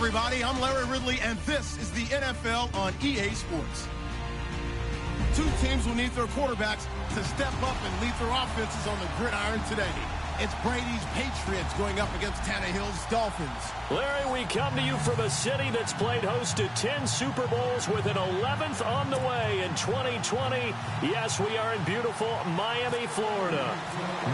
everybody. I'm Larry Ridley, and this is the NFL on EA Sports. Two teams will need their quarterbacks to step up and lead their offenses on the gridiron today. It's Brady's Patriots going up against Tannehill's Dolphins. Larry, we come to you from a city that's played host to 10 Super Bowls with an 11th on the way in 2020. Yes, we are in beautiful Miami, Florida.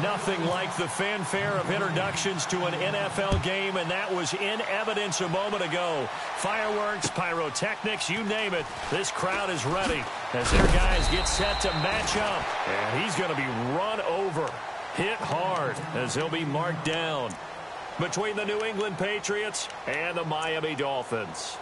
Nothing like the fanfare of introductions to an NFL game, and that was in evidence a moment ago. Fireworks, pyrotechnics, you name it. This crowd is ready as their guys get set to match up. And he's going to be run over. Hit hard as he'll be marked down between the New England Patriots and the Miami Dolphins.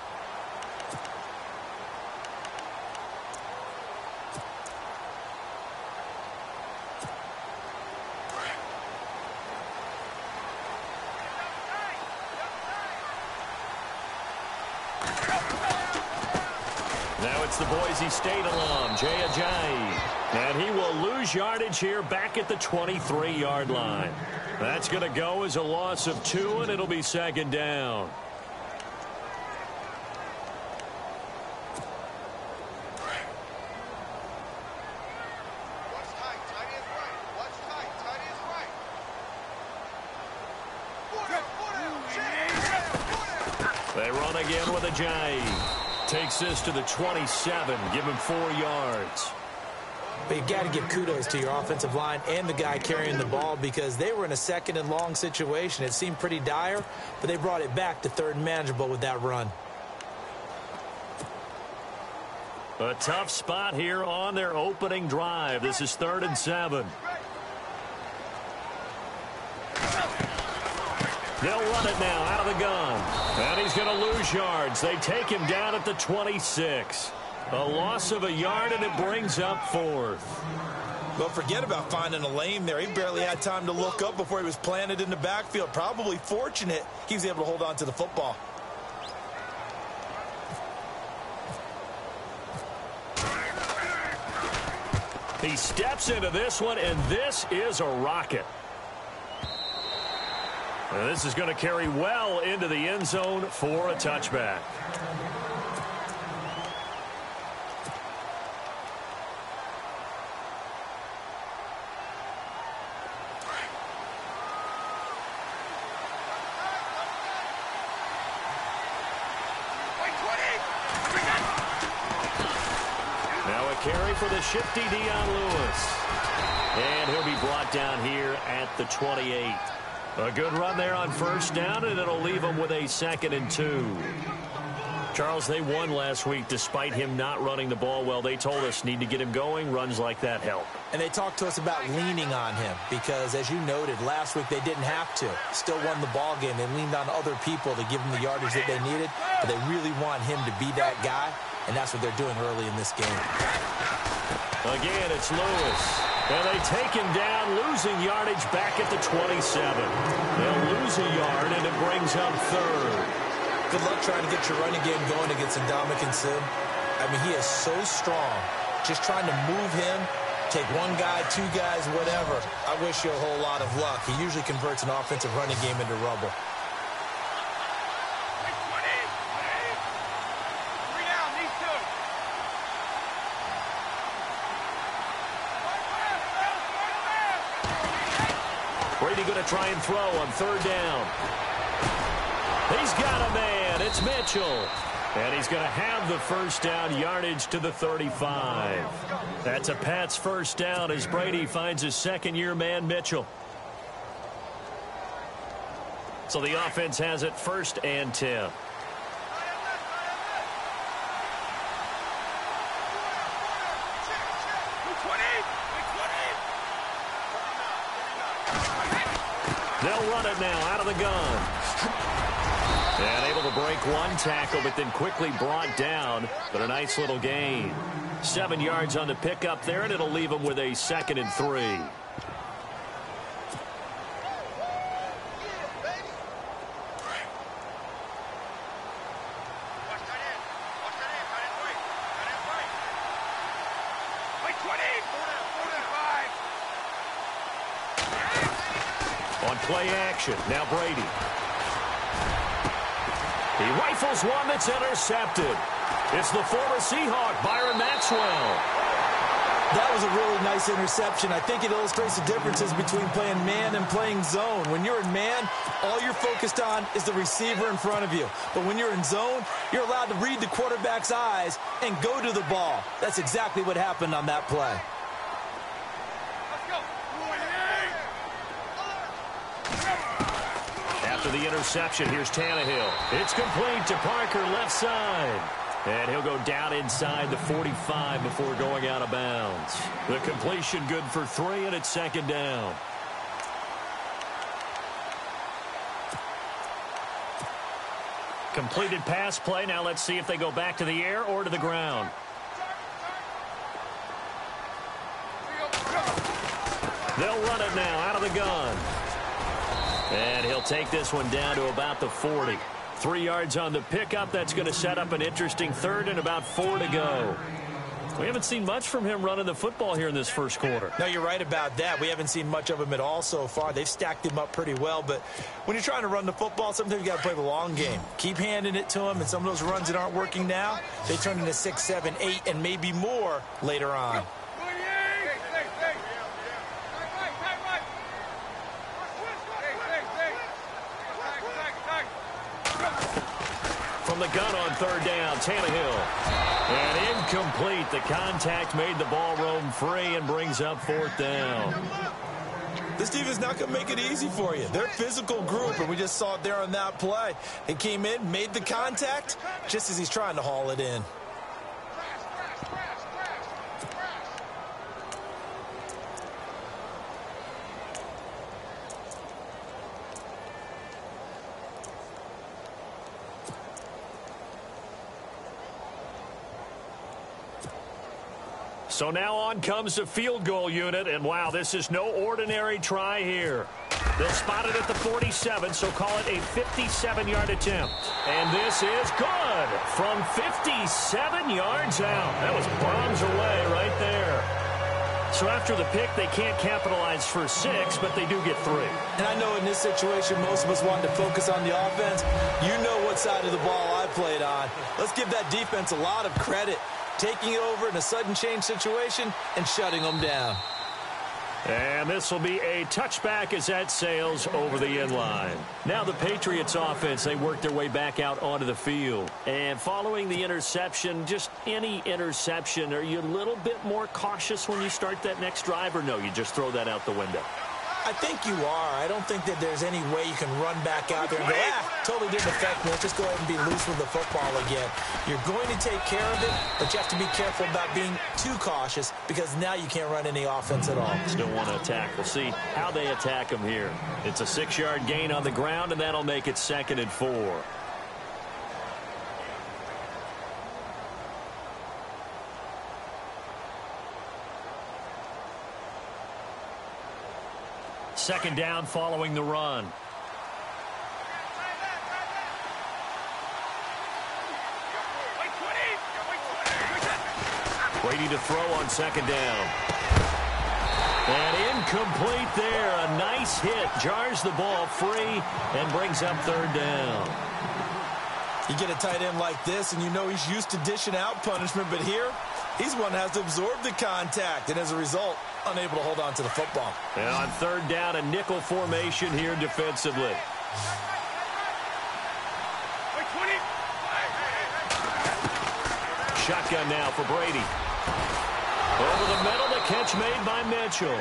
Now it's the Boise State alum, GETyoPOPCORNrdyy. And he will lose yardage here back at the 23-yard line. That's going to go as a loss of 2, and it'll be second down. They run again with Ajayi. Takes this to the 27. Give him 4 yards. But you've got to give kudos to your offensive line and the guy carrying the ball because they were in a second and long situation. It seemed pretty dire, but they brought it back to third and manageable with that run. A tough spot here on their opening drive. This is 3rd and 7. They'll run it now out of the gun. And he's going to lose yards. They take him down at the 26. A loss of a yard, and it brings up 4th. But forget about finding a lane there. He barely had time to look up before he was planted in the backfield. Probably fortunate he was able to hold on to the football. He steps into this one, and this is a rocket. And this is going to carry well into the end zone for a touchback. Now a carry for the shifty Dion Lewis. And he'll be brought down here at the 28. A good run there on first down, and it'll leave them with a 2nd and 2. Charles, they won last week despite him not running the ball well. They told us need to get him going. Runs like that help. And they talked to us about leaning on him because, as you noted, last week they didn't have to. Still won the ball game. They leaned on other people to give them the yardage that they needed, but they really want him to be that guy, and that's what they're doing early in this game. Again, it's Lewis. And they take him down, losing yardage back at the 27. They'll lose a yard, and it brings up 3rd. Good luck trying to get your running game going against Ndamukong Suh. I mean, he is so strong. Just trying to move him, take one guy, 2 guys, whatever. I wish you a whole lot of luck. He usually converts an offensive running game into rubble. Brady going to try and throw on 3rd down. He's got a man. It's Mitchell. And he's going to have the first down, yardage to the 35. That's a Pats first down as Brady finds his second-year man, Mitchell. So the offense has it 1st and 10. They'll run it now out of the gun. And able to break one tackle, but then quickly brought down. But a nice little gain. 7 yards on the pickup there, and it'll leave them with a 2nd and 3. On play action, now Brady. He rifles one that's intercepted. It's the former Seahawk, Byron Maxwell. That was a really nice interception. I think it illustrates the differences between playing man and playing zone. When you're in man, all you're focused on is the receiver in front of you. But when you're in zone, you're allowed to read the quarterback's eyes and go to the ball. That's exactly what happened on that play. After the interception, here's Tannehill. It's complete to Parker, left side. And he'll go down inside the 45 before going out of bounds. The completion good for 3, and it's second down. Completed pass play. Now let's see if they go back to the air or to the ground. They'll run it now out of the gun. And he'll take this one down to about the 40. 3 yards on the pickup. That's going to set up an interesting third and about 4 to go. We haven't seen much from him running the football here in this first quarter. No, you're right about that. We haven't seen much of him at all so far. They've stacked him up pretty well, but when you're trying to run the football, sometimes you got to play the long game. Keep handing it to him, and some of those runs that aren't working now, they turn into 6, 7, 8, and maybe more later on. From the gun on third down, Tannehill. And incomplete. The contact made the ball roam free and brings up 4th down. This defense is not going to make it easy for you. They're a physical group, and we just saw it there on that play. He came in, made the contact, just as he's trying to haul it in. So now on comes the field goal unit, and wow, this is no ordinary try here. They'll spot it at the 47, so call it a 57-yard attempt. And this is good from 57 yards out. That was bombs away right there. So after the pick, they can't capitalize for 6, but they do get 3. And I know in this situation, most of us wanted to focus on the offense. You know what side of the ball I played on. Let's give that defense a lot of credit. Taking it over in a sudden change situation and shutting them down. And this will be a touchback as that sails over the end line. Now the Patriots offense, they work their way back out onto the field. And following the interception, just any interception, are you a little bit more cautious when you start that next drive, or no, you just throw that out the window? I think you are. I don't think that there's any way you can run back out there and go, totally didn't affect me. Let's just go ahead and be loose with the football again. You're going to take care of it, but you have to be careful about being too cautious because now you can't run any offense at all. Still want to attack. We'll see how they attack him here. It's a 6-yard gain on the ground, and that'll make it 2nd and 4. Second down following the run. Brady to throw on second down. And incomplete there. A nice hit. Jars the ball free and brings up 3rd down. You get a tight end like this, and you know he's used to dishing out punishment, but here, he's one that has to absorb the contact, and as a result, unable to hold on to the football. And on 3rd down, a nickel formation here defensively. Shotgun now for Brady. Over the middle, the catch made by Mitchell.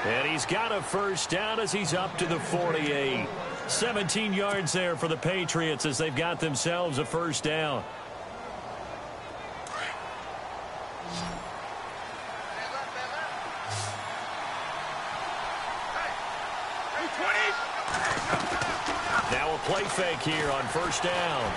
And he's got a 1st down as he's up to the 48. 17 yards there for the Patriots as they've got themselves a 1st down. Now a play fake here on 1st down.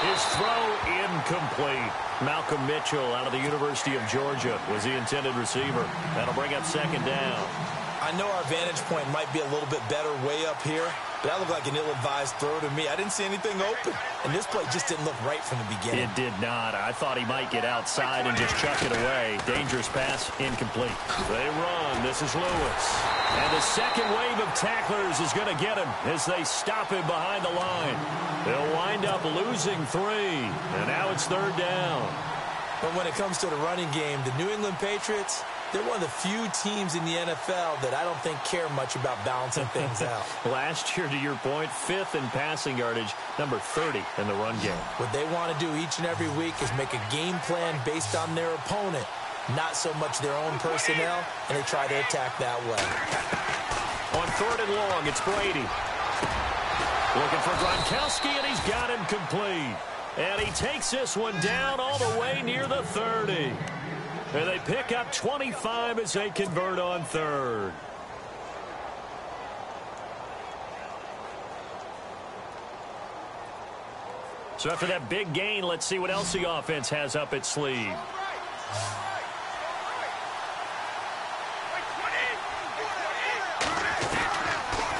His throw incomplete. Malcolm Mitchell out of the University of Georgia was the intended receiver. That'll bring up 2nd down. I know our vantage point might be a little bit better way up here, But that looked like an ill-advised throw to me. I didn't see anything open. And this play just didn't look right from the beginning. It did not. I thought he might get outside and just chuck it away. Dangerous pass, incomplete. They run. This is Lewis. And the second wave of tacklers is going to get him as they stop him behind the line. They'll wind up losing 3. And now it's 3rd down. But when it comes to the running game, the New England Patriots, they're one of the few teams in the NFL that I don't think care much about balancing things out. Last year, to your point, 5th in passing yardage, number 30 in the run game. What they want to do each and every week is make a game plan based on their opponent, not so much their own personnel, and they try to attack that way. On 3rd and long, it's Brady. Looking for Gronkowski, and he's got him complete. And he takes this one down all the way near the 30. And they pick up 25 as they convert on 3rd. So after that big gain, let's see what else the offense has up its sleeve.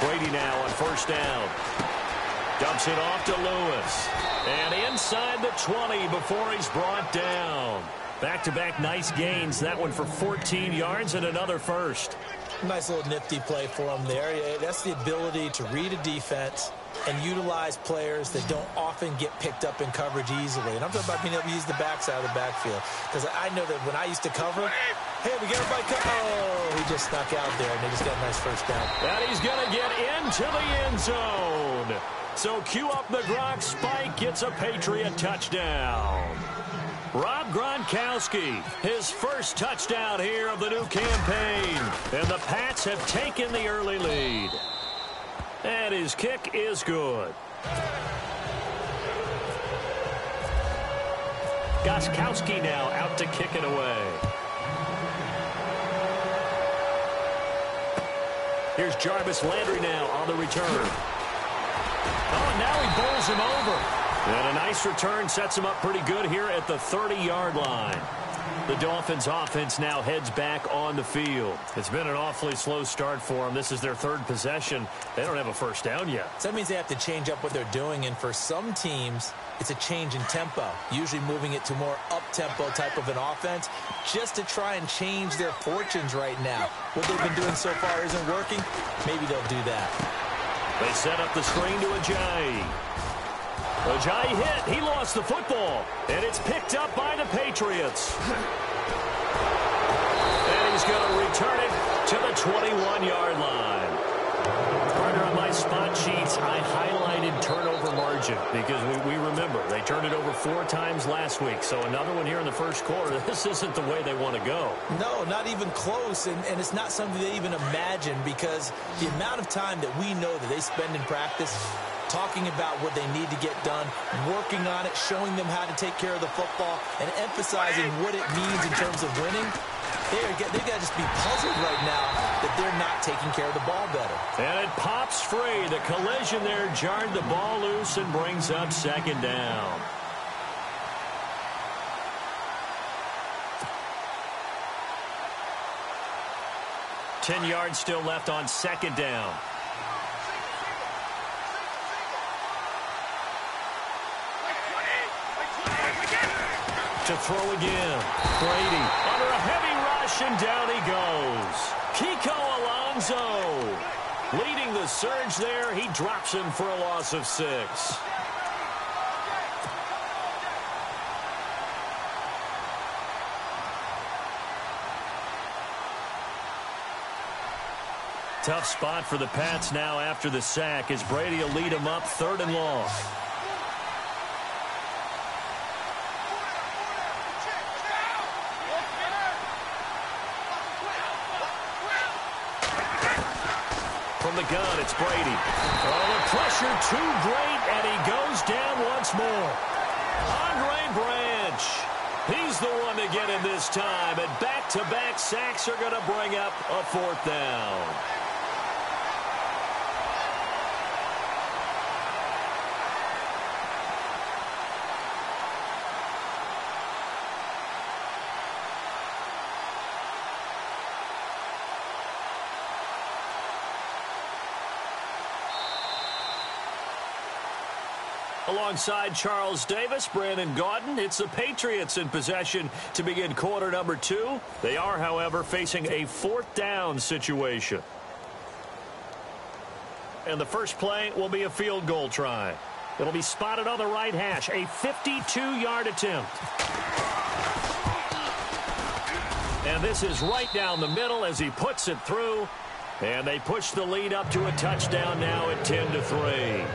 Brady now on 1st down. Dumps it off to Lewis. And inside the 20 before he's brought down. Back-to-back nice gains. That one for 14 yards and another first. Nice little nifty play for him there. That's the ability to read a defense and utilize players that don't often get picked up in coverage easily. And I'm talking about being able to use the backside of the backfield. Because I know that when I used to cover, hey, we get everybody oh, he just snuck out there, and they just got a nice first down. And he's going to get into the end zone. So cue up the Gronk spike, gets a Patriot touchdown. Rob Gronkowski, his first touchdown here of the new campaign. And the Pats have taken the early lead. And his kick is good. Gronkowski now out to kick it away. Here's Jarvis Landry now on the return. Oh, and now he bowls him over. And a nice return sets him up pretty good here at the 30-yard line. The Dolphins offense now heads back on the field. It's been an awfully slow start for them. This is their 3rd possession. They don't have a first down yet. So that means they have to change up what they're doing, and for some teams, it's a change in tempo, usually moving it to more up-tempo type of an offense just to try and change their fortunes right now. What they've been doing so far isn't working. Maybe they'll do that. They set up the screen to Ajayi. Ajayi hit. He lost the football. And it's picked up by the Patriots. And he's going to return it to the 21-yard line. Partner, on my spot sheets, I highlighted turnover margin because we remember they turned it over 4 times last week. So another one here in the first quarter. This isn't the way they want to go. No, not even close. And it's not something they even imagine because the amount of time that we know that they spend in practice talking about what they need to get done, working on it, showing them how to take care of the football, and emphasizing what it means in terms of winning. They've got to just be puzzled right now that they're not taking care of the ball better. And it pops free. The collision there jarred the ball loose and brings up 2nd down. Ten yards still left on 2nd down. To throw again. Brady under a heavy rush, and down he goes. Kiko Alonso leading the surge there. He drops him for a loss of 6. Tough spot for the Pats now after the sack as Brady will lead them up 3rd and long. From the gun, it's Brady. Oh, the pressure too great, and he goes down once more. Andre Branch. He's the one to get him this time, and back-to-back sacks are going to bring up a 4th down. Alongside Charles Davis, Brandon Gaudin, it's the Patriots in possession to begin quarter number 2. They are, however, facing a 4th down situation. And the first play will be a field goal try. It'll be spotted on the right hash, a 52-yard attempt. And this is right down the middle as he puts it through. And they push the lead up to a touchdown now at 10-3.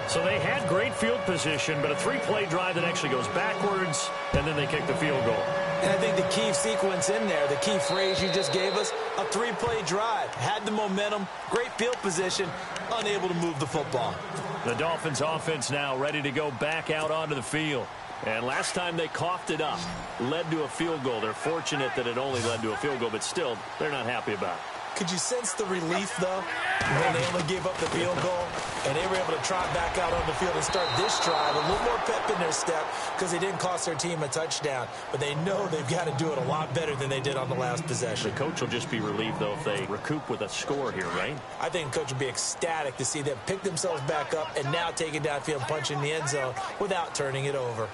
So they had great field position, but a 3-play drive that actually goes backwards, and then they kick the field goal. And I think the key sequence in there, the key phrase you just gave us, a 3-play drive. Had the momentum, great field position, unable to move the football. The Dolphins offense now ready to go back out onto the field. And last time they coughed it up, led to a field goal. They're fortunate that it only led to a field goal, but still, they're not happy about it. Could you sense the relief, though, when they only gave up the field goal and they were able to trot back out on the field and start this drive, a little more pep in their step because they didn't cost their team a touchdown, but they know they've got to do it a lot better than they did on the last possession. The coach will just be relieved, though, if they recoup with a score here, right? I think the coach will be ecstatic to see them pick themselves back up and now take it downfield and punch in the end zone without turning it over.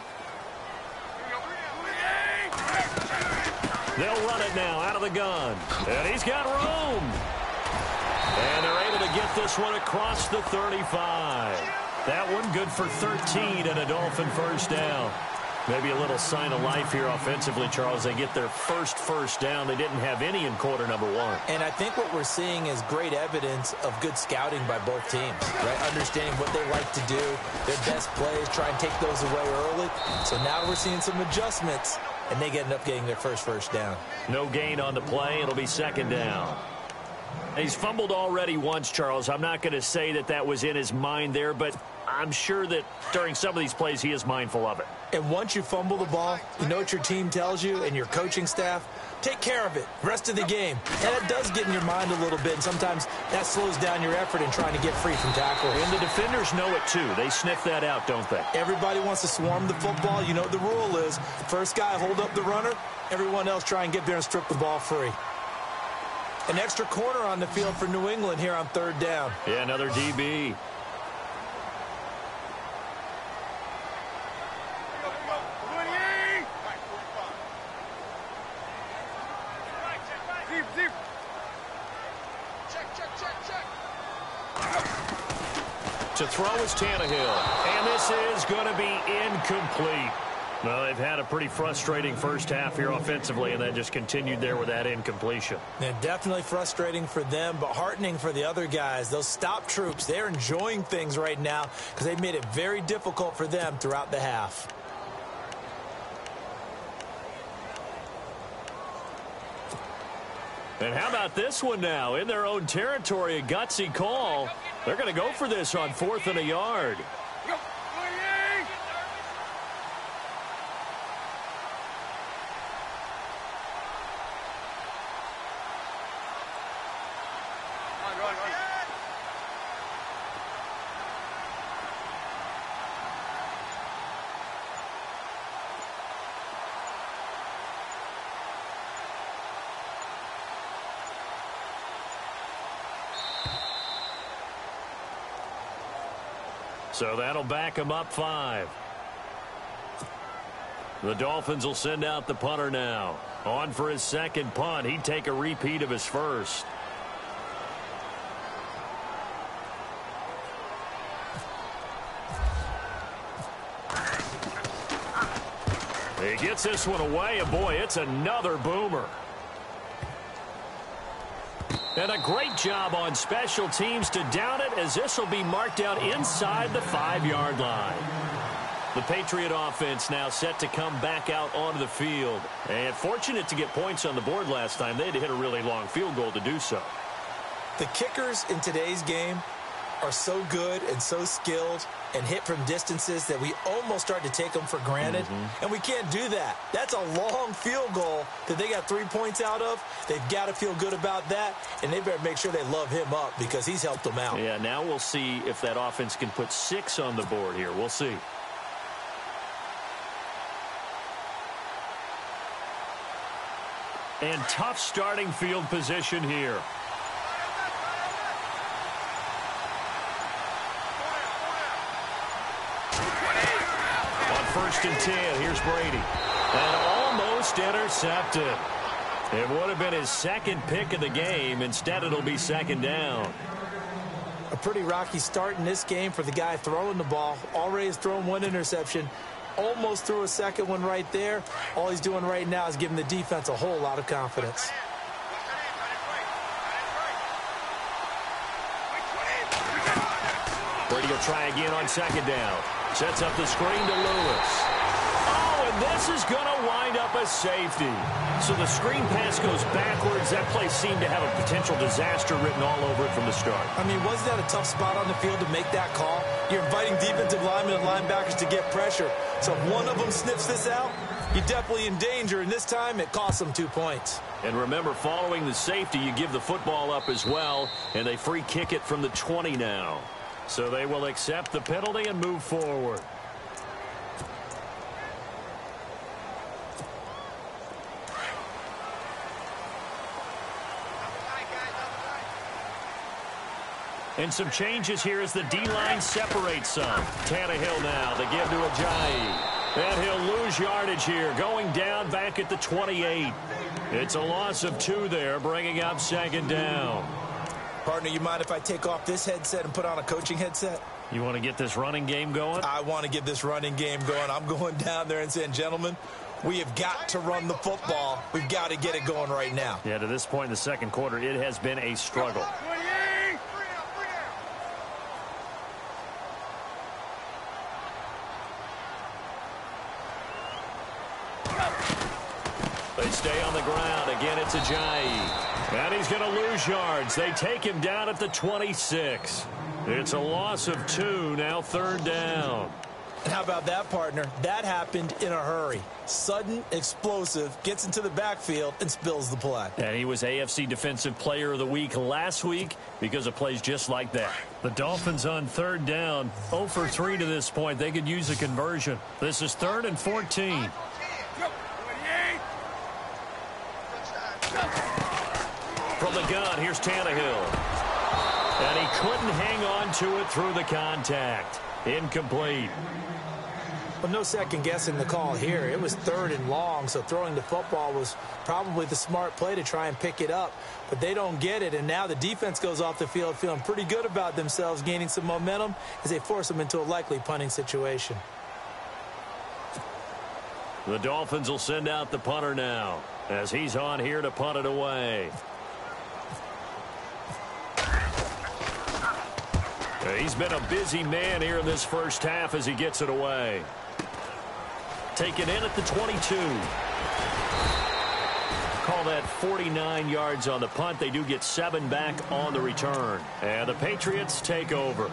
They'll run it now out of the gun. And he's got room. And they're able to get this one across the 35. That one good for 13 and a Dolphin first down. Maybe a little sign of life here offensively, Charles. They get their first down. They didn't have any in quarter number 1. And I think what we're seeing is great evidence of good scouting by both teams, right? Understanding what they like to do, their best plays, try and take those away early. So now we're seeing some adjustments, and they end up getting their first down. No gain on the play. It'll be 2nd down. He's fumbled already once, Charles. I'm not going to say that that was in his mind there, but I'm sure that during some of these plays he is mindful of it. And once you fumble the ball, you know what your team tells you and your coaching staff? Take care of it rest of the game. And it does get in your mind a little bit, and sometimes that slows down your effort in trying to get free from tackles. And the defenders know it too. They sniff that out, don't they? Everybody wants to swarm the football. You know what the rule is. First guy hold up the runner. Everyone else try and get there and strip the ball free. An extra corner on the field for New England here on 3rd down. Yeah, another DB. To throw is Tannehill. And this is going to be incomplete. Well, they've had a pretty frustrating first half here offensively, and that just continued there with that incompletion. Yeah, definitely frustrating for them, but heartening for the other guys. Those stop troops, they're enjoying things right now because they've made it very difficult for them throughout the half. And how about this one now? In their own territory, a gutsy call. They're going to go for this on 4th and a yard. So that'll back them up 5. The Dolphins will send out the punter now. On for his 2nd punt. He'd take a repeat of his first. He gets this one away, and boy, it's another boomer. And a great job on special teams to down it, as this will be marked out inside the 5-yard line. The Patriot offense now set to come back out onto the field. And fortunate to get points on the board last time. They had to hit a really long field goal to do so. The kickers in today's game are so good and so skilled and hit from distances that we almost start to take them for granted. And we can't do that. That's a long field goal that they got 3 points out of. They've got to feel good about that, and they better make sure they love him up because he's helped them out. Yeah, now we'll see if that offense can put 6 on the board here. We'll see. And tough starting field position here. first and 10. Here's Brady. And almost intercepted. It would have been his second pick of the game. Instead, it'll be second down. A pretty rocky start in this game for the guy throwing the ball. Already has thrown one interception. Almost threw a second one right there. All he's doing right now is giving the defense a whole lot of confidence. Brady will try again on second down. Sets up the screen to Lewis. Oh, and this is going to wind up a safety. So the screen pass goes backwards. That play seemed to have a potential disaster written all over it from the start. I mean, wasn't that a tough spot on the field to make that call? You're inviting defensive linemen and linebackers to get pressure. So if one of them sniffs this out, you're definitely in danger. And this time, it costs them 2 points. And remember, following the safety, you give the football up as well. And they free kick it from the 20 now. So they will accept the penalty and move forward. And some changes here as the D-line separates some. Tannehill now, they give to Ajayi. And he'll lose yardage here, going down back at the 28. It's a loss of 2 there, bringing up second down. Partner, you mind if I take off this headset and put on a coaching headset? You want to get this running game going? I want to get this running game going. I'm going down there and saying, gentlemen, we have got to run the football. We've got to get it going right now. Yeah, to this point in the second quarter, it has been a struggle. They stay on the ground. Again, it's Ajayi. And he's going to lose yards. They take him down at the 26. It's a loss of 2, now third down. And how about that, partner? That happened in a hurry. Sudden, explosive, gets into the backfield, and spills the play. And he was AFC Defensive Player of the Week last week because of plays just like that. The Dolphins on third down, 0 for 3 to this point. They could use a conversion. This is 3rd and 14. From the gun, here's Tannehill. And he couldn't hang on to it through the contact. Incomplete. Well, no second guessing the call here. It was 3rd and long, so throwing the football was probably the smart play to try and pick it up. But they don't get it, and now the defense goes off the field feeling pretty good about themselves, gaining some momentum as they force them into a likely punting situation. The Dolphins will send out the punter now as he's on here to punt it away. He's been a busy man here in this first half as he gets it away. Taken in at the 22. Call that 49 yards on the punt. They do get 7 back on the return. And the Patriots take over.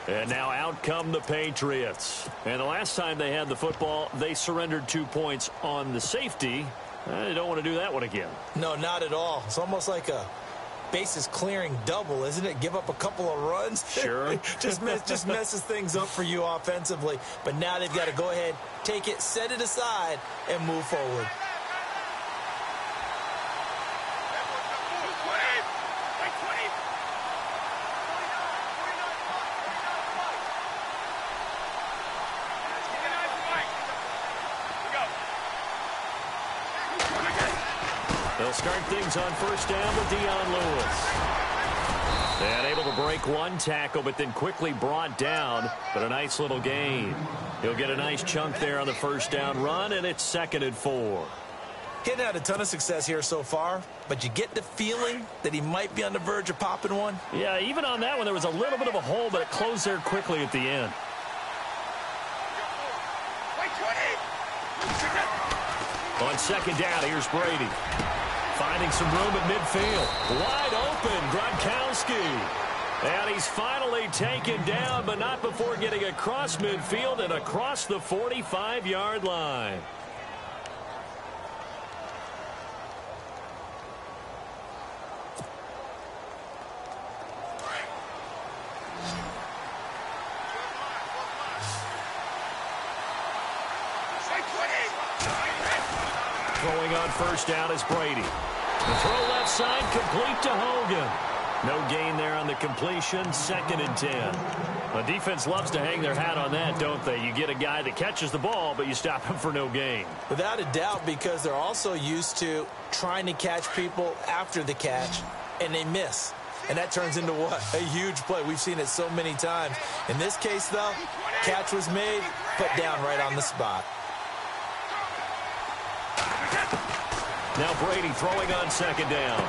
And now out come the Patriots. And the last time they had the football, they surrendered 2 points on the safety. They don't want to do that one again. No, not at all. It's almost like a bases clearing double, isn't it? Give up a couple of runs. Sure. just messes things up for you offensively. But now they've got to go ahead, take it, set it aside, and move forward. They'll start things on first down with Dion Lewis. And able to break one tackle, but then quickly brought down. But a nice little gain. He'll get a nice chunk there on the first down run, and it's 2nd and 4. He hadn't had a ton of success here so far, but you get the feeling that he might be on the verge of popping one. Yeah, even on that one, there was a little bit of a hole, but it closed there quickly at the end. On second down, here's Brady. Finding some room at midfield. Wide open, Gronkowski. And he's finally taken down, but not before getting across midfield and across the 45-yard line. Throwing on first down is Brady. The throw left side complete to Hogan. No gain there on the completion. 2nd and 10. The defense loves to hang their hat on that, don't they? You get a guy that catches the ball, but you stop him for no gain. Without a doubt, because they're also used to trying to catch people after the catch, and they miss. And that turns into what? A huge play. We've seen it so many times. In this case, though, catch was made, put down right on the spot. Now Brady throwing on 2nd down.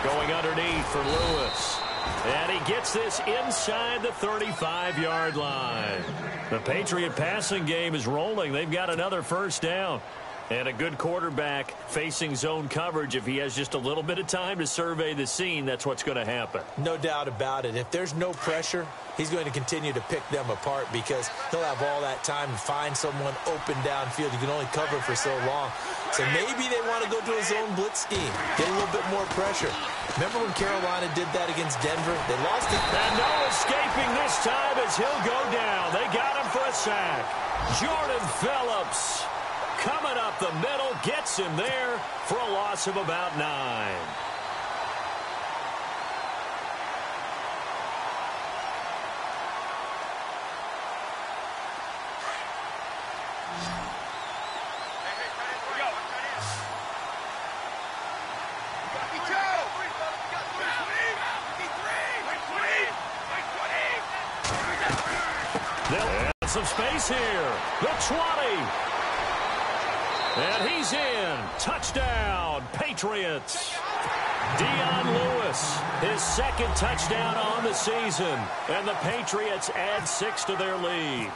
Going underneath for Lewis. And he gets this inside the 35-yard line. The Patriot passing game is rolling. They've got another 1st down. And a good quarterback facing zone coverage. If he has just a little bit of time to survey the scene, that's what's going to happen. No doubt about it. If there's no pressure, he's going to continue to pick them apart because he'll have all that time to find someone open downfield. You can only cover for so long. So maybe they want to go to a zone blitz scheme, get a little bit more pressure. Remember when Carolina did that against Denver? They lost it. And no escaping this time as he'll go down. They got him for a sack. Jordan Phillips coming up the middle, gets him there for a loss of about 9. Some space here. The 20. And he's in. Touchdown, Patriots. Dion Lewis, his 2nd touchdown on the season. And the Patriots add 6 to their lead.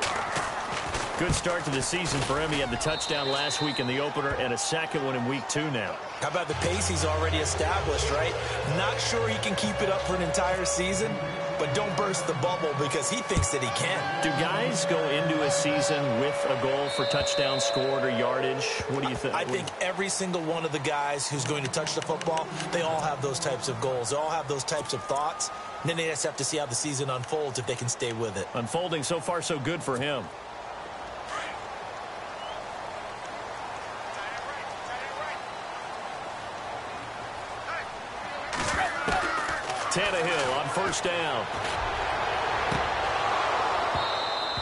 Good start to the season for him. He had the touchdown last week in the opener and a 2nd one in week 2 now. How about the pace he's already established, right? Not sure he can keep it up for an entire season, but don't burst the bubble because he thinks that he can. Do guys go into a season with a goal for touchdown scored or yardage? What do you think? I think every single one of the guys who's going to touch the football, they all have those types of goals. They all have those types of thoughts. And then they just have to see how the season unfolds if they can stay with it. Unfolding so far so good for him. Tannehill on 1st down.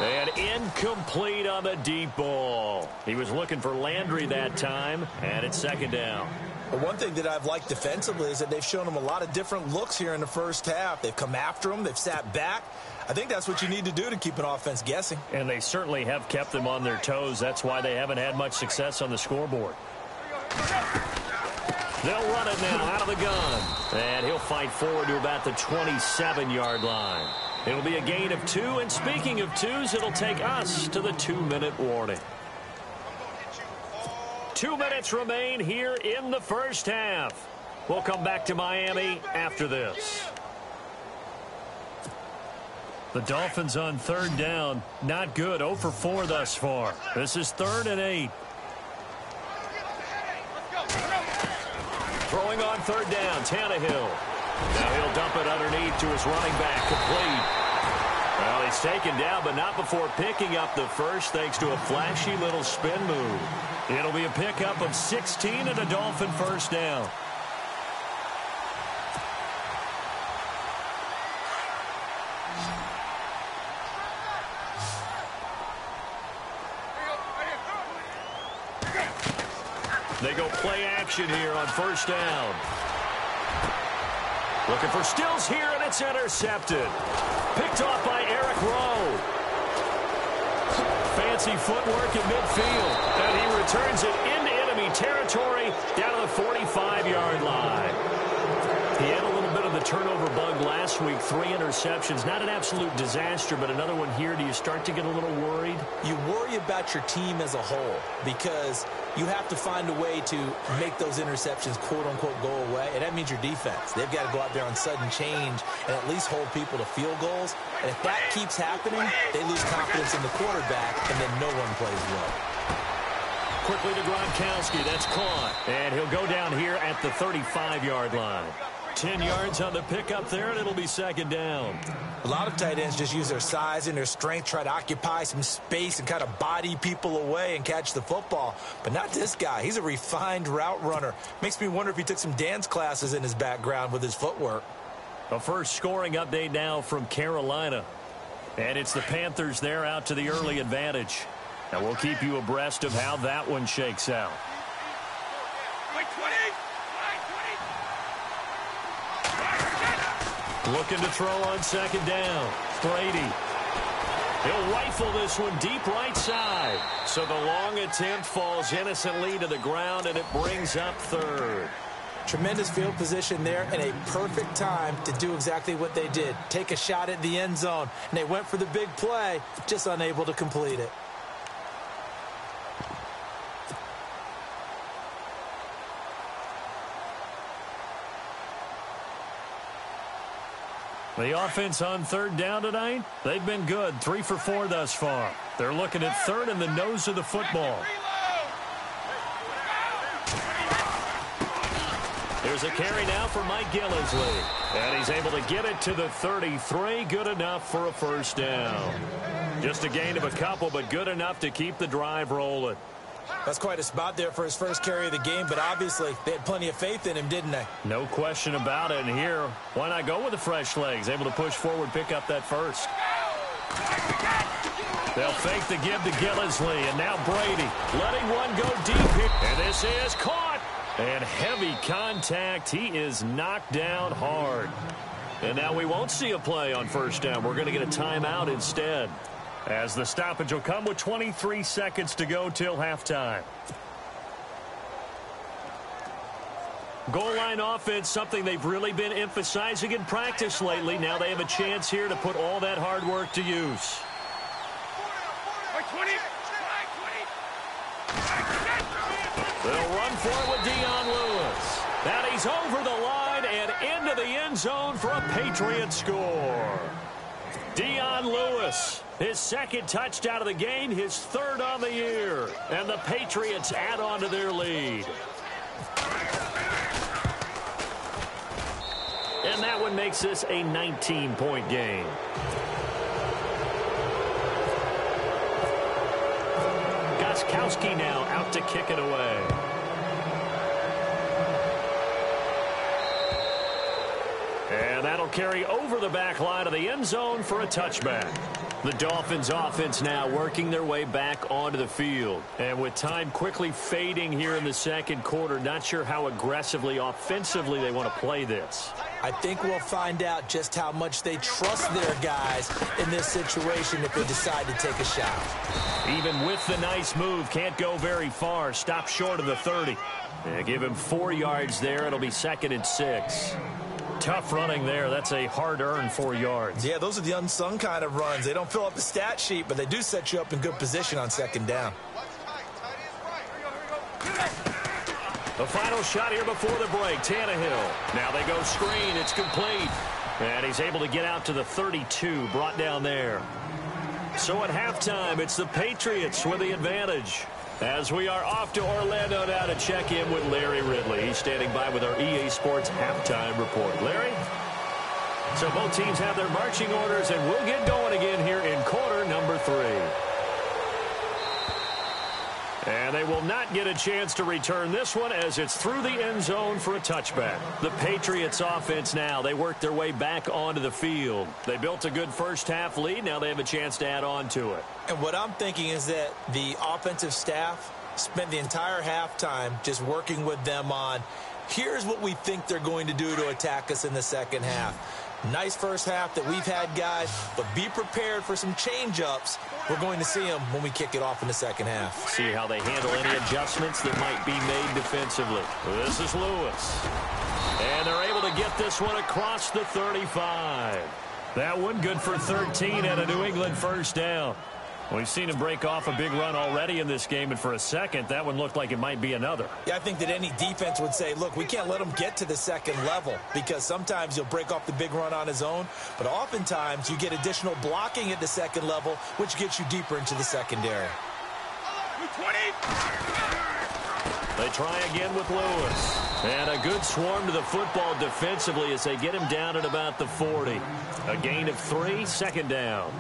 And incomplete on the deep ball. He was looking for Landry that time, and it's 2nd down. But one thing that I've liked defensively is that they've shown him a lot of different looks here in the 1st half. They've come after him. They've sat back. I think that's what you need to do to keep an offense guessing. And they certainly have kept them on their toes. That's why they haven't had much success on the scoreboard. They'll run it now out of the gun. And he'll fight forward to about the 27-yard line. It'll be a gain of 2. And speaking of 2s, it'll take us to the 2-minute warning. 2 minutes remain here in the 1st half. We'll come back to Miami after this. The Dolphins on 3rd down. Not good. 0 for 4 thus far. This is 3rd and 8. Throwing on 3rd down, Tannehill. Now he'll dump it underneath to his running back, complete. Well, he's taken down, but not before picking up the 1st thanks to a flashy little spin move. It'll be a pickup of 16 and a Dolphin 1st down. They go play action here on 1st down. Looking for Stills here, and it's intercepted. Picked off by Eric Rowe. Fancy footwork in midfield. And he returns it into enemy territory down to the 45-yard line. He had a little bit of the turnover bug last week. 3 interceptions. Not an absolute disaster, but another one here. Do you start to get a little worried? You worry about your team as a whole because you have to find a way to make those interceptions, quote-unquote, go away. And that means your defense. They've got to go out there on sudden change and at least hold people to field goals. And if that keeps happening, they lose confidence in the quarterback, and then no one plays well. Quickly to Gronkowski. That's caught. And he'll go down here at the 35-yard line. 10 yards on the pickup there, and it'll be 2nd down. A lot of tight ends just use their size and their strength, try to occupy some space and kind of body people away and catch the football. But not this guy. He's a refined route runner. Makes me wonder if he took some dance classes in his background with his footwork. A first scoring update now from Carolina. And it's the Panthers there out to the early advantage. And we'll keep you abreast of how that one shakes out. Looking to throw on second down. Brady. He'll rifle this one deep right side. So the long attempt falls innocently to the ground, and it brings up third. Tremendous field position there and a perfect time to do exactly what they did. Take a shot at the end zone. And they went for the big play, just unable to complete it. The offense on third down tonight, they've been good. 3 for 4 thus far. They're looking at third in the nose of the football. There's a carry now for Mike Gillisley. And he's able to get it to the 33. Good enough for a first down. Just a gain of a couple, but good enough to keep the drive rolling. That's quite a spot there for his first carry of the game, but obviously they had plenty of faith in him, didn't they? No question about it. And here, why not go with the fresh legs? Able to push forward, pick up that first. They'll fake the give to Gillisley, and now Brady letting one go deep. And this is caught. And heavy contact. He is knocked down hard. And now we won't see a play on first down. We're going to get a timeout instead, as the stoppage will come with 23 seconds to go till halftime. Goal line offense, something they've really been emphasizing in practice lately. Now they have a chance here to put all that hard work to use. They'll run for it with Dion Lewis. And he's over the line and into the end zone for a Patriots score. Dion Lewis, his second touchdown of the game, his third on the year. And the Patriots add on to their lead. And that one makes this a 19-point game. Gostkowski now out to kick it away. And that'll carry over the back line of the end zone for a touchback. The Dolphins offense now working their way back onto the field. And with time quickly fading here in the second quarter, not sure how aggressively, offensively they want to play this. I think we'll find out just how much they trust their guys in this situation if they decide to take a shot. Even with the nice move, can't go very far. Stop short of the 30. Give him 4 yards there. It'll be 2nd and 6. Tough running there. That's a hard-earned 4 yards. Yeah, those are the unsung kind of runs. They don't fill up the stat sheet, but they do set you up in good position on second down. The final shot here before the break. Tannehill. Now they go screen. It's complete. And he's able to get out to the 32. Brought down there. So at halftime, it's the Patriots with the advantage. As we are off to Orlando now to check in with Larry Ridley. He's standing by with our EA Sports halftime report. Larry? So both teams have their marching orders, and we'll get going again here in quarter number 3. And they will not get a chance to return this one as it's through the end zone for a touchback. The Patriots offense now, they work their way back onto the field. They built a good first half lead. Now they have a chance to add on to it. And what I'm thinking is that the offensive staff spent the entire halftime just working with them on, here's what we think they're going to do to attack us in the second half. Nice first half that we've had, guys, but be prepared for some change-ups. We're going to see them when we kick it off in the second half. See how they handle any adjustments that might be made defensively. This is Lewis. And they're able to get this one across the 35. That one good for 13 and a New England first down. We've seen him break off a big run already in this game, and for a second, that one looked like it might be another. Yeah, I think that any defense would say, look, we can't let him get to the second level, because sometimes he'll break off the big run on his own, but oftentimes you get additional blocking at the second level, which gets you deeper into the secondary. They try again with Lewis. And a good swarm to the football defensively as they get him down at about the 40. A gain of 3, second down.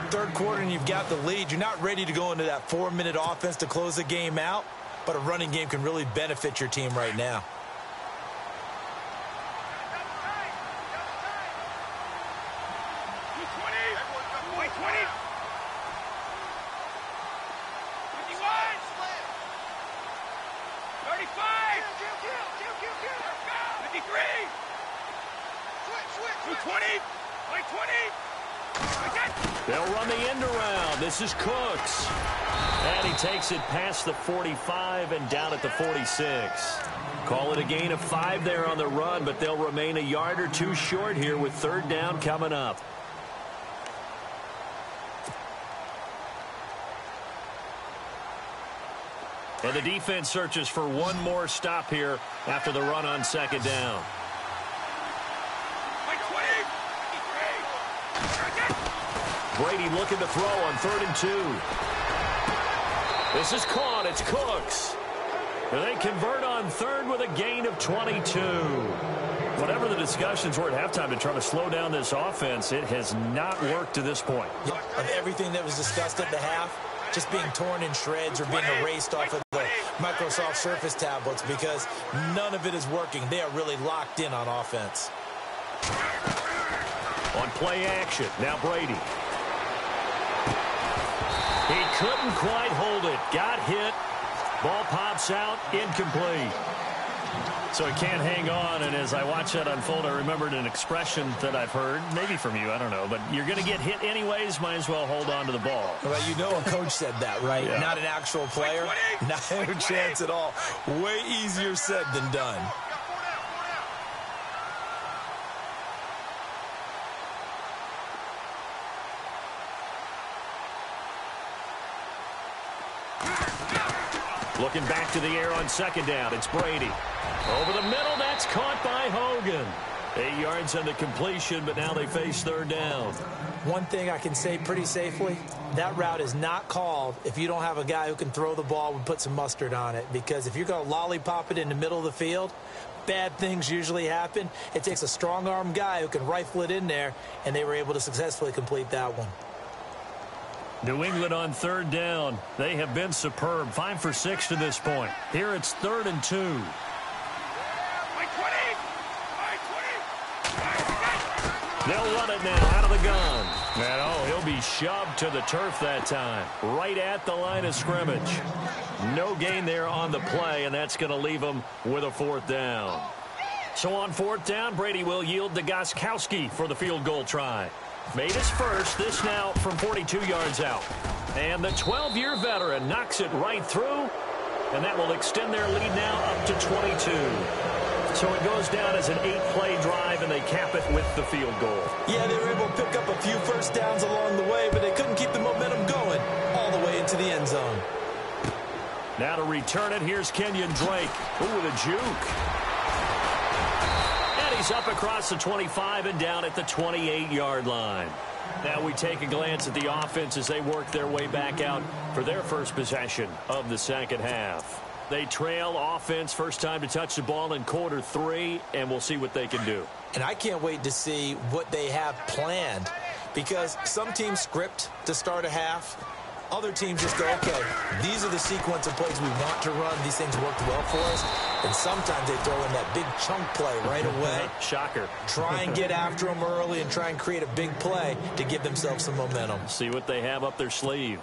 Third quarter and you've got the lead. You're not ready to go into that 4-minute offense to close the game out, but a running game can really benefit your team right now. They'll run the end around. This is Cooks. And he takes it past the 45 and down at the 46. Call it a gain of 5 there on the run, but they'll remain a yard or two short here with third down coming up. And the defense searches for one more stop here after the run on second down. Brady looking to throw on 3rd and 2. This is caught. It's Cooks. They convert on 3rd with a gain of 22. Whatever the discussions were at halftime to try to slow down this offense, it has not worked to this point. Of everything that was discussed at the half, just being torn in shreds or being erased off of the Microsoft Surface tablets, because none of it is working. They are really locked in on offense. On play action, now Brady. He couldn't quite hold it. Got hit. Ball pops out. Incomplete. So he can't hang on, and as I watch that unfold, I remembered an expression that I've heard, maybe from you, I don't know, but you're going to get hit anyways, might as well hold on to the ball. Well, you know a coach said that, right? Yeah. Not an actual player. Not a chance at all. Way easier said than done. Looking back to the air on second down. It's Brady. Over the middle, that's caught by Hogan. 8 yards on the completion, but now they face third down. One thing I can say pretty safely, that route is not called if you don't have a guy who can throw the ball and put some mustard on it. Because if you're going to lollipop it in the middle of the field, bad things usually happen. It takes a strong-arm guy who can rifle it in there, and they were able to successfully complete that one. New England on third down. They have been superb. 5 for 6 to this point. Here it's 3rd and 2. They'll run it now out of the gun. And oh, he'll be shoved to the turf that time. Right at the line of scrimmage. No gain there on the play, and that's going to leave them with a 4th down. So on 4th down, Brady will yield to Gostkowski for the field goal try. Made his first, this now from 42 yards out. And the 12-year veteran knocks it right through, and that will extend their lead now up to 22. So it goes down as an 8-play drive, and they cap it with the field goal. Yeah, they were able to pick up a few first downs along the way, but they couldn't keep the momentum going all the way into the end zone. Now to return it, here's Kenyon Drake. Ooh, with a juke. He's up across the 25 and down at the 28-yard line. Now we take a glance at the offense as they work their way back out for their first possession of the second half. They trail offense, first time to touch the ball in quarter 3, and we'll see what they can do. And I can't wait to see what they have planned, because some teams script to start a half. Other teams just go, okay, these are the sequence of plays we want to run. These things worked well for us. And sometimes they throw in that big chunk play right away. Shocker. Try and get after them early and try and create a big play to give themselves some momentum. See what they have up their sleeve.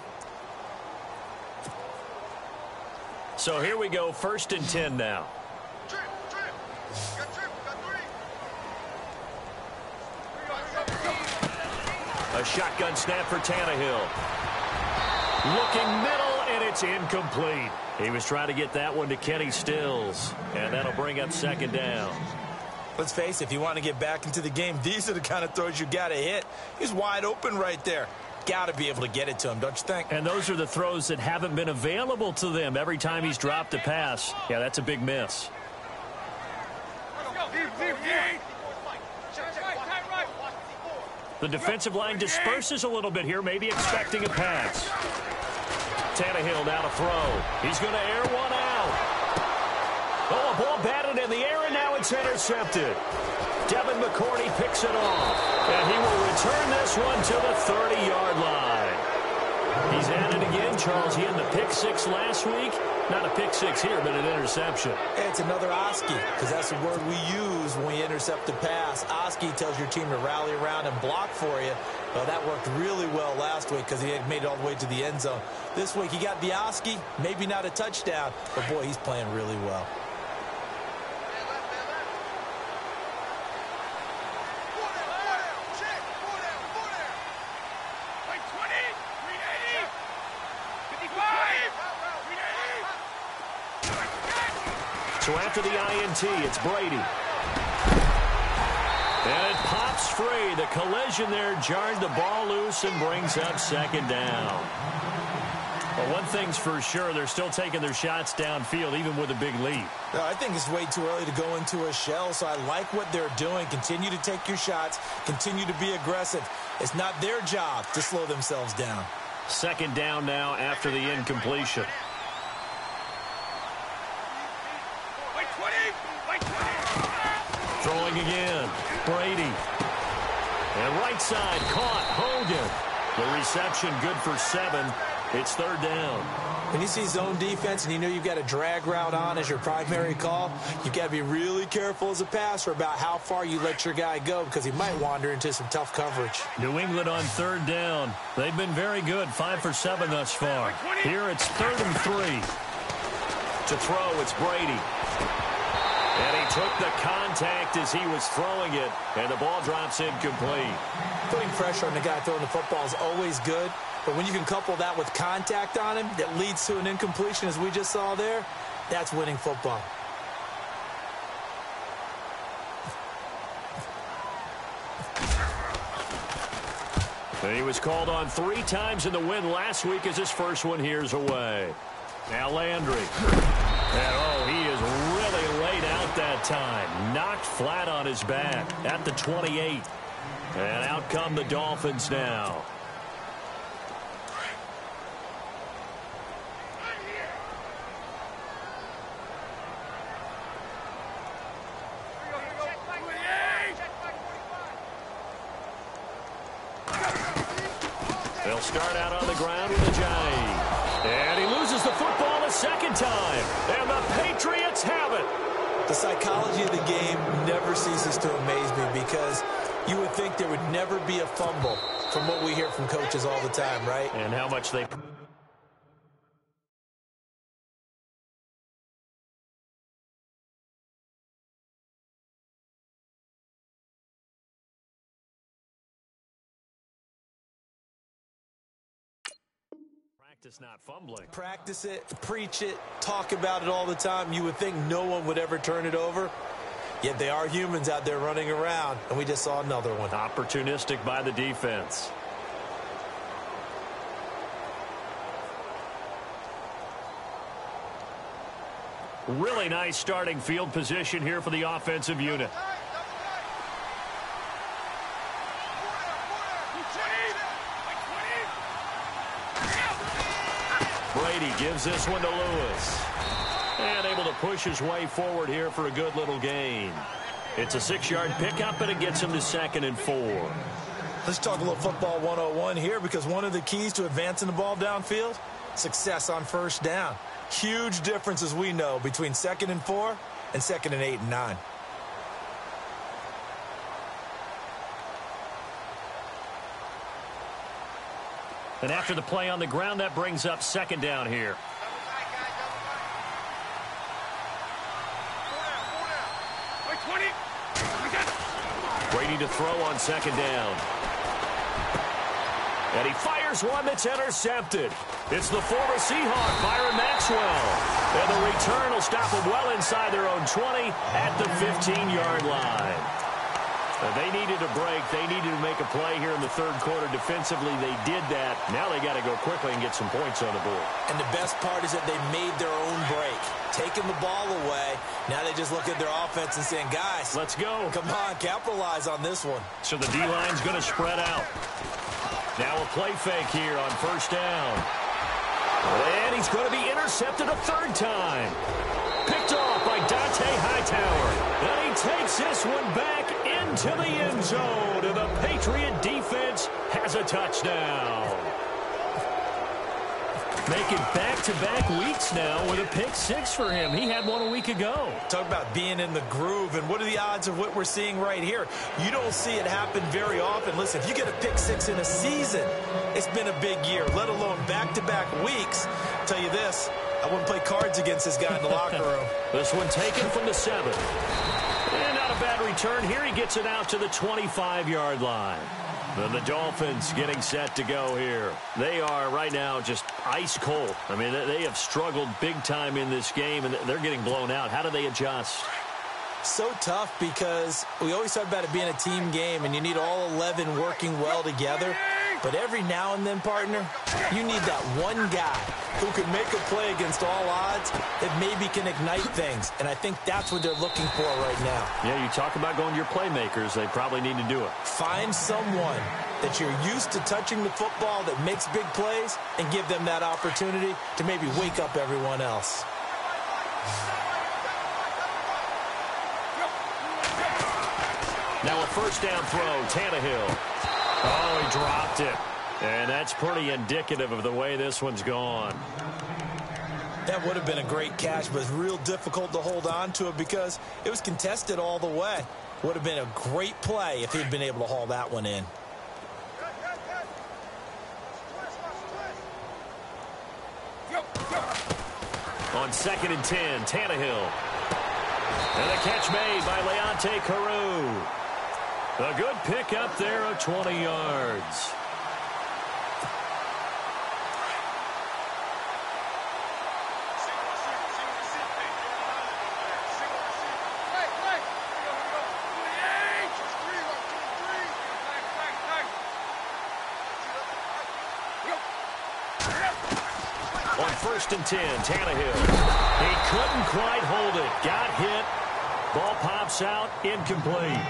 So here we go, 1st and 10 now. A shotgun snap for Tannehill. Looking middle, and it's incomplete. He was trying to get that one to Kenny Stills, and that'll bring up 2nd down. Let's face it, if you want to get back into the game, these are the kind of throws you got to hit. He's wide open right there. Got to be able to get it to him, don't you think? And those are the throws that haven't been available to them every time he's dropped a pass. Yeah, that's a big miss. The defensive line disperses a little bit here, maybe expecting a pass. Tannehill now to throw. He's going to air one out. Oh, a ball batted in the air, and now it's intercepted. Devin McCourty picks it off. And he will return this one to the 30-yard line. He's at it again, Charles. He had the pick 6 last week. Not a pick 6 here, but an interception. It's another Oski, because that's the word we use when we intercept a pass. Oski tells your team to rally around and block for you. Well, that worked really well last week because he had made it all the way to the end zone. This week he got the Oski, maybe not a touchdown, but boy, he's playing really well. So after the INT, it's Brady. And it pops free. The collision there jarred the ball loose and brings up second down. Well, one thing's for sure, they're still taking their shots downfield, even with a big lead. No, I think it's way too early to go into a shell, so I like what they're doing. Continue to take your shots. Continue to be aggressive. It's not their job to slow themselves down. Second down now after the incompletion. Throwing again. Brady. And right side caught. Hogan. The reception good for 7. It's third down. When you see zone defense and you know you've got a drag route on as your primary call, you've got to be really careful as a passer about how far you let your guy go because he might wander into some tough coverage. New England on third down. They've been very good, 5 for 7 thus far. Here it's 3rd and 3. To throw, it's Brady. And he took the contact as he was throwing it, and the ball drops incomplete. Putting pressure on the guy throwing the football is always good, but when you can couple that with contact on him that leads to an incompletion, as we just saw there, that's winning football. And he was called on 3 times in the win last week as his first one here's away. Now Landry. And, oh, he is really laid out that time. Knocked flat on his back at the 28. And out come the Dolphins now. They'll start out on the ground with a Ajayi. And he loses the football a second time. And the Patriots have it. The psychology of the game never ceases to amaze me because you would think there would never be a fumble from what we hear from coaches all the time, right? And how much they... Practice not fumbling. Practice it, preach it, talk about it all the time. You would think no one would ever turn it over. Yet they are humans out there running around, and we just saw another one. Opportunistic by the defense. Really nice starting field position here for the offensive unit. Brady gives this one to Lewis. And able to push his way forward here for a good little gain. It's a 6-yard pickup, and it gets him to 2nd and 4. Let's talk a little football 101 here because one of the keys to advancing the ball downfield, success on first down. Huge difference, as we know, between 2nd and 4 and 2nd and 8 and 9. And after the play on the ground, that brings up 2nd down here. Brady to throw on 2nd down. And he fires one that's intercepted. It's the former Seahawk, Byron Maxwell. And the return will stop them well inside their own 20 at the 15-yard line. They needed a break. They needed to make a play here in the 3rd quarter. Defensively, they did that. Now they got to go quickly and get some points on the board. And the best part is that they made their own break. Taking the ball away. Now they just look at their offense and saying, guys, let's go. Come on, capitalize on this one. So the D-line's going to spread out. Now a play fake here on 1st down. And he's going to be intercepted a 3rd time. Picked off by Dante Hightower. And he takes this one back into the end zone. And the Patriot defense has a touchdown. Making back-to-back weeks now with a pick 6 for him. He had one a week ago. Talk about being in the groove, and what are the odds of what we're seeing right here? You don't see it happen very often. Listen, if you get a pick 6 in a season, it's been a big year, let alone back-to-back weeks. I'll tell you this, I wouldn't play cards against this guy in the locker room. This one taken from the 7. And not a bad return here. He gets it out to the 25-yard line. And the Dolphins getting set to go here. They are right now just ice cold. I mean, they have struggled big time in this game, and they're getting blown out. How do they adjust? So tough because we always talk about it being a team game, and you need all 11 working well together. But every now and then, partner, you need that one guy who can make a play against all odds that maybe can ignite things. And I think that's what they're looking for right now. Yeah, you talk about going to your playmakers. They probably need to do it. Find someone that you're used to touching the football that makes big plays and give them that opportunity to maybe wake up everyone else. Now a first down throw, Tannehill. Oh, he dropped it. And that's pretty indicative of the way this one's gone. That would have been a great catch, but it's real difficult to hold on to it because it was contested all the way. Would have been a great play if he'd been able to haul that one in. On 2nd and 10, Tannehill. And a catch made by Leonte Carew. A good pick up there of 20 yards. On 1st and 10, Tannehill. He couldn't quite hold it. Got hit. Ball pops out. Incomplete.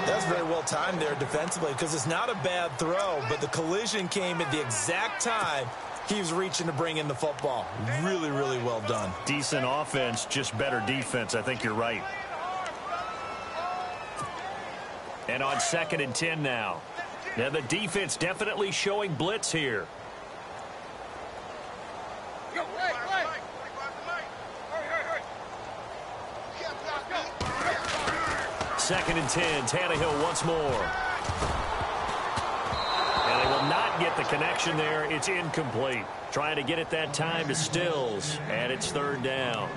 That's very well timed there defensively because it's not a bad throw, but the collision came at the exact time he was reaching to bring in the football. Really, really well done. Decent offense, just better defense. I think you're right. And on 2nd and 10 now. Now the defense definitely showing blitz here. Second and 10, Tannehill once more. And they will not get the connection there. It's incomplete. Trying to get it that time to Stills, and it's 3rd down.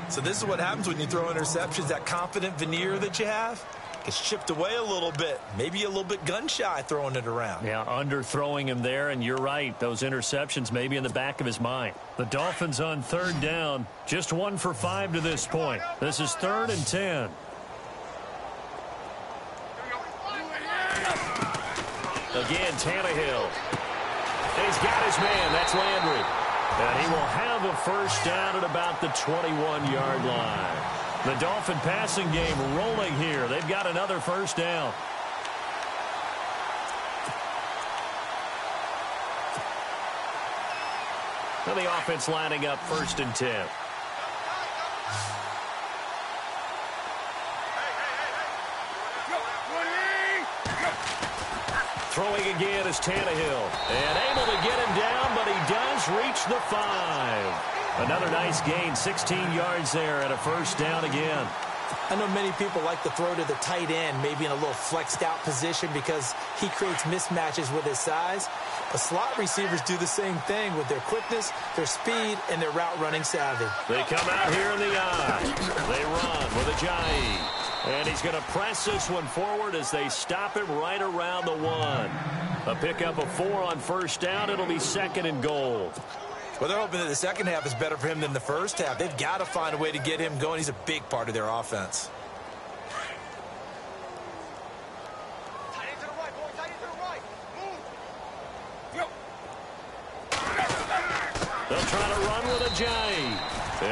So this is what happens when you throw interceptions. That confident veneer that you have gets chipped away a little bit. Maybe a little bit gun-shy throwing it around. Yeah, underthrowing him there, and you're right. Those interceptions may be in the back of his mind. The Dolphins on 3rd down. Just 1 for 5 to this point. This is 3rd and 10. Again, Tannehill. He's got his man. That's Landry. And he will have a first down at about the 21-yard line. The Dolphin passing game rolling here. They've got another first down. Now the offense lining up 1st and 10. Throwing again is Tannehill. And able to get him down, but he does reach the 5. Another nice gain, 16 yards there at a first down again. I know many people like to throw to the tight end, maybe in a little flexed out position because he creates mismatches with his size. But slot receivers do the same thing with their quickness, their speed, and their route running savvy. They come out here in the eye. They run with Ajayi. And he's going to press this one forward as they stop him right around the 1. A pickup of 4 on first down. It'll be 2nd and goal. Well, they're hoping that the second half is better for him than the first half. They've got to find a way to get him going. He's a big part of their offense. They'll try to run with Ajayi.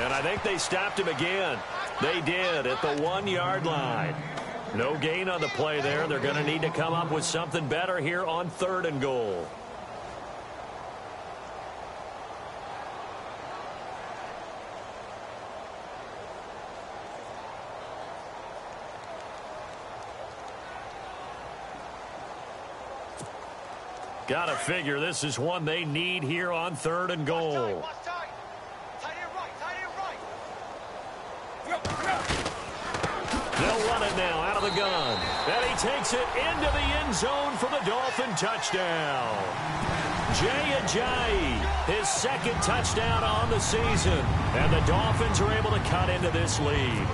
And I think they stopped him again. They did at the 1-yard line. No gain on the play there. They're going to need to come up with something better here on 3rd and goal. Got to figure this is one they need here on 3rd and goal. They'll run it now out of the gun. And he takes it into the end zone for the Dolphin touchdown. Ajayi, his 2nd touchdown on the season. And the Dolphins are able to cut into this lead.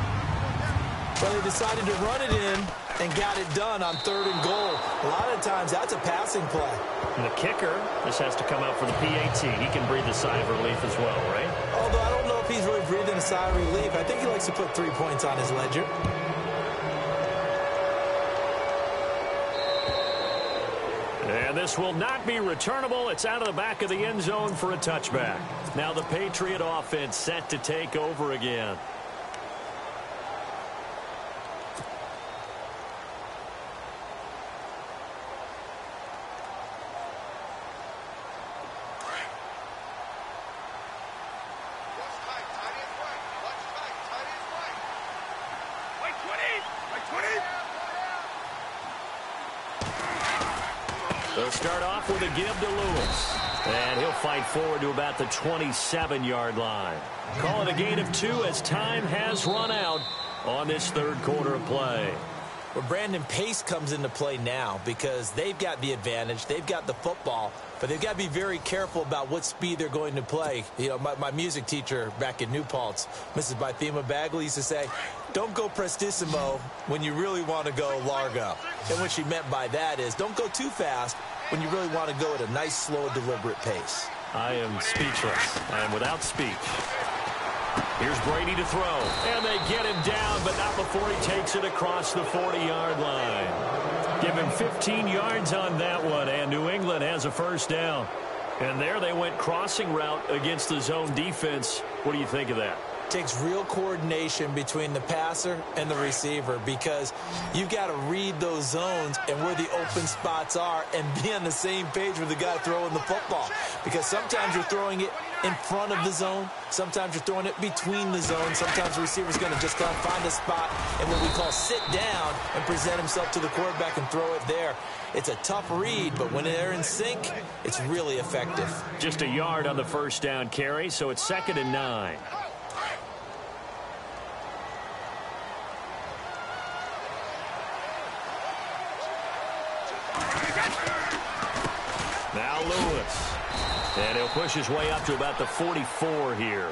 Well, they decided to run it in and got it done on 3rd and goal. A lot of times, that's a passing play. And the kicker, this has to come out for the PAT. He can breathe a sigh of relief as well, right? Although I don't know if he's really breathing a sigh of relief. I think he likes to put 3 points on his ledger. And this will not be returnable. It's out of the back of the end zone for a touchback. Now the Patriot offense set to take over again. They'll start off with a give to Lewis. And he'll fight forward to about the 27-yard line. Call it a gain of 2 as time has run out on this 3rd quarter of play. Well, Brandon, pace comes into play now because they've got the advantage. They've got the football, but they've got to be very careful about what speed they're going to play. You know, my music teacher back in New Paltz, Mrs. Bythema Bagley, used to say, don't go prestissimo when you really want to go largo. And what she meant by that is don't go too fast when you really want to go at a nice, slow, deliberate pace. I am speechless. I am without speech. Here's Brady to throw, and they get him down, but not before he takes it across the 40-yard line. Give him 15 yards on that one, and New England has a first down. And there they went crossing route against the zone defense. What do you think of that? Takes real coordination between the passer and the receiver because you've got to read those zones and where the open spots are and be on the same page with the guy throwing the football. Because sometimes you're throwing it in front of the zone. Sometimes you're throwing it between the zones. Sometimes the receiver's going to just kind of find a spot and what we call sit down and present himself to the quarterback and throw it there. It's a tough read, but when they're in sync, it's really effective. Just a yard on the first down carry, so it's 2nd and 9. Now Lewis. And he'll push his way up to about the 44 here.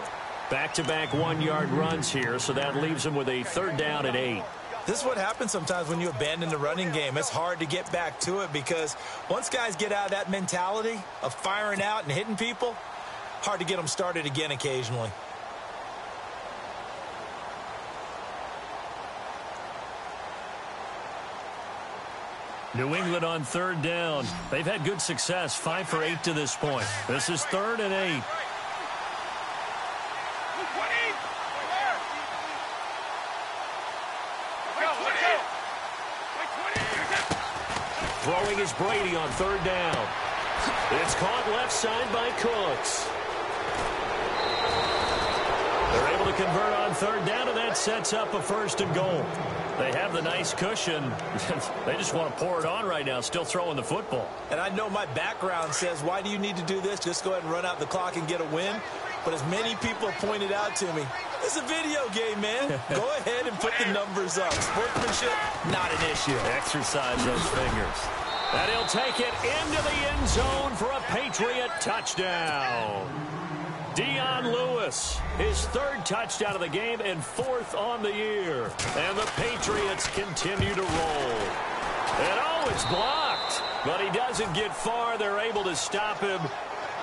Back-to-back 1-yard runs here, so that leaves him with a 3rd down and 8. This is what happens sometimes when you abandon the running game. It's hard to get back to it because once guys get out of that mentality of firing out and hitting people, hard to get them started again occasionally. New England on 3rd down. They've had good success, 5 for 8 to this point. This is 3rd and 8. Throwing is Brady on 3rd down. It's caught left side by Cooks. They're able to convert on 3rd down, and that sets up a 1st and goal. They have the nice cushion. They just want to pour it on right now, still throwing the football. And I know my background says, why do you need to do this? Just go ahead and run out the clock and get a win. But as many people have pointed out to me, it's a video game, man. Go ahead and put the numbers up. Sportsmanship, not an issue. Exercise those fingers. And he'll take it into the end zone for a Patriot touchdown. Dion Lewis, his 3rd touchdown of the game and 4th on the year. And the Patriots continue to roll. And oh, it's blocked. But he doesn't get far. They're able to stop him.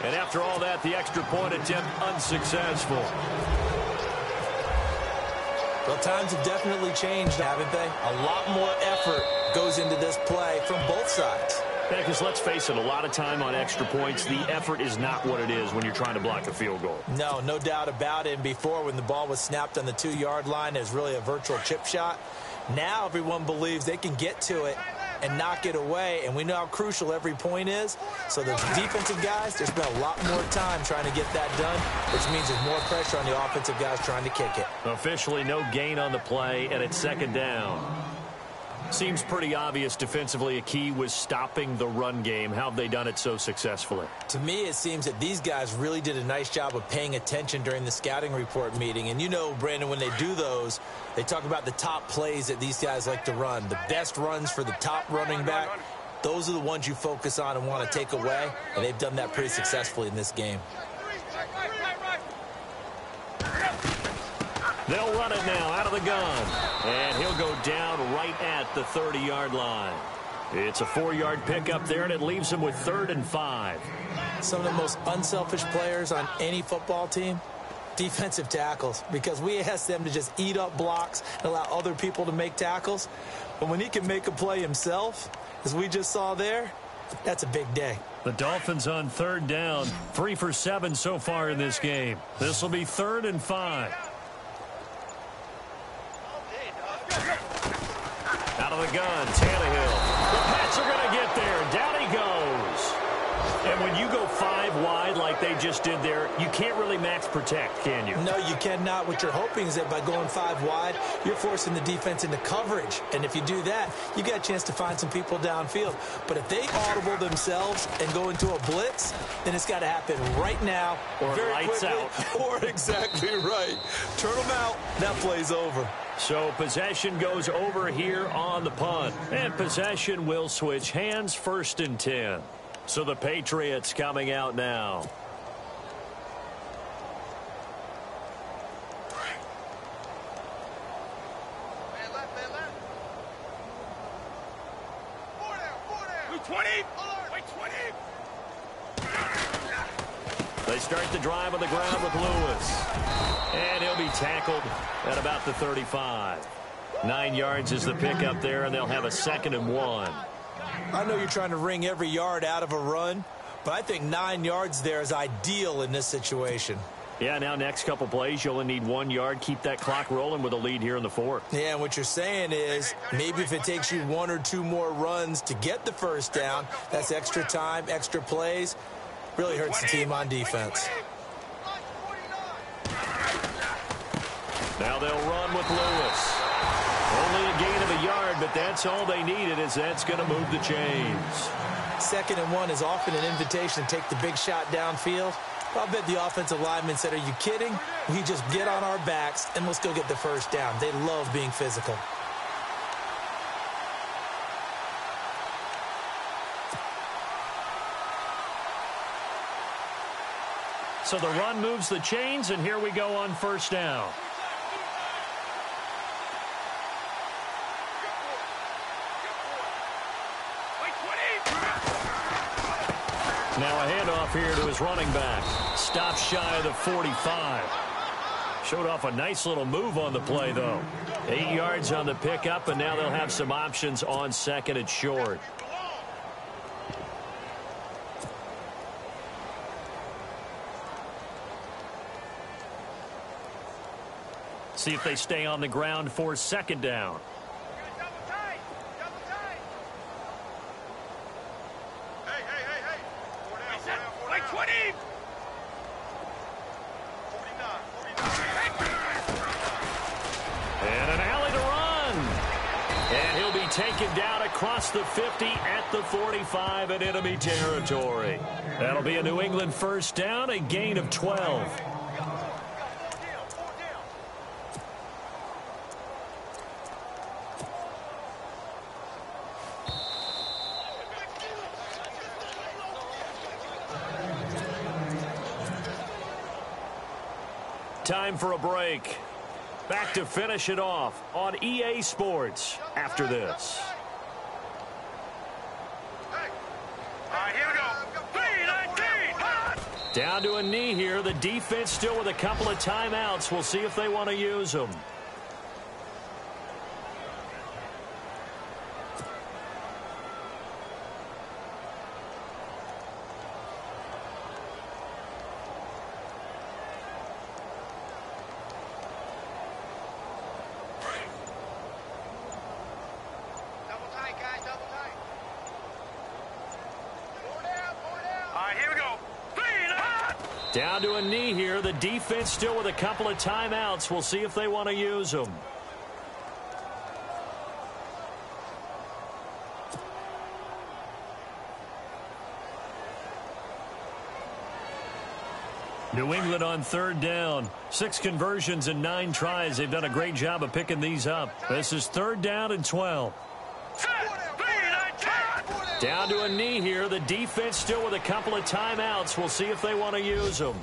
And after all that, the extra point attempt unsuccessful. Well, times have definitely changed, haven't they? A lot more effort goes into this play from both sides. Yeah, because let's face it, a lot of time on extra points, the effort is not what it is when you're trying to block a field goal. No doubt about it. And before, when the ball was snapped on the 2-yard line, it was really a virtual chip shot. Now everyone believes they can get to it and knock it away, and we know how crucial every point is. So the defensive guys, there's been a lot more time trying to get that done, which means there's more pressure on the offensive guys trying to kick it. Officially no gain on the play, and it's 2nd down. Seems pretty obvious defensively a key was stopping the run game. How have they done it so successfully? To me, it seems that these guys really did a nice job of paying attention during the scouting report meeting. And you know, Brandon, when they do those, they talk about the top plays that these guys like to run. The best runs for the top running back, those are the ones you focus on and want to take away. And they've done that pretty successfully in this game. They'll run it now out of the gun. And he'll go down right at the 30-yard line. It's a 4-yard pickup there, and it leaves him with 3rd and 5. Some of the most unselfish players on any football team, defensive tackles, because we ask them to just eat up blocks and allow other people to make tackles. But when he can make a play himself, as we just saw there, that's a big day. The Dolphins on 3rd down, 3 for 7 so far in this game. This will be 3rd and 5. Out of the gun, Tannehill. The Pats are going to get there. Down he goes. And when you go 5 wide like they just did there, you can't really max protect, can you? No, you cannot. What you're hoping is that by going 5 wide, you're forcing the defense into coverage. And if you do that, you got a chance to find some people downfield. But if they audible themselves and go into a blitz, then it's got to happen right now. Or very lights quickly, out. Or exactly right. Turn them out. That play's over. So possession goes over here on the punt. And possession will switch hands, 1st and 10. So the Patriots coming out now. They start the drive on the ground with Lewis. And he'll be tackled at about the 35. 9 yards is the pickup there, and they'll have a 2nd and 1. I know you're trying to wring every yard out of a run, but I think 9 yards there is ideal in this situation. Yeah, now next couple plays, you only need 1 yard. Keep that clock rolling with a lead here in the 4th. Yeah, and what you're saying is maybe if it takes you 1 or 2 more runs to get the 1st down, that's extra time, extra plays. Really hurts the team on defense. Now they'll run with Lewis. Only a gain of a yard, but that's all they needed, as that's going to move the chains. 2nd and 1 is often an invitation to take the big shot downfield. I'll bet the offensive lineman said, are you kidding? We just get on our backs and we'll still get the 1st down. They love being physical. So the run moves the chains, and here we go on 1st down. Now a handoff here to his running back. Stops shy of the 45. Showed off a nice little move on the play, though. 8 yards on the pickup, and now they'll have some options on 2nd and short. See if they stay on the ground for 2nd down. And an alley to run. And he'll be taken down across the 50 at the 45 in enemy territory. That'll be a New England 1st down, a gain of 12. Time for a break. Back to finish it off on EA Sports after this. Here we go. Down to a knee here. The defense still with a couple of timeouts. We'll see if they want to use them. Down to a knee here. The defense still with a couple of timeouts. We'll see if they want to use them. New England on 3rd down. 6 conversions and 9 tries. They've done a great job of picking these up. This is 3rd down and 12. Down to a knee here. The defense still with a couple of timeouts. We'll see if they want to use them.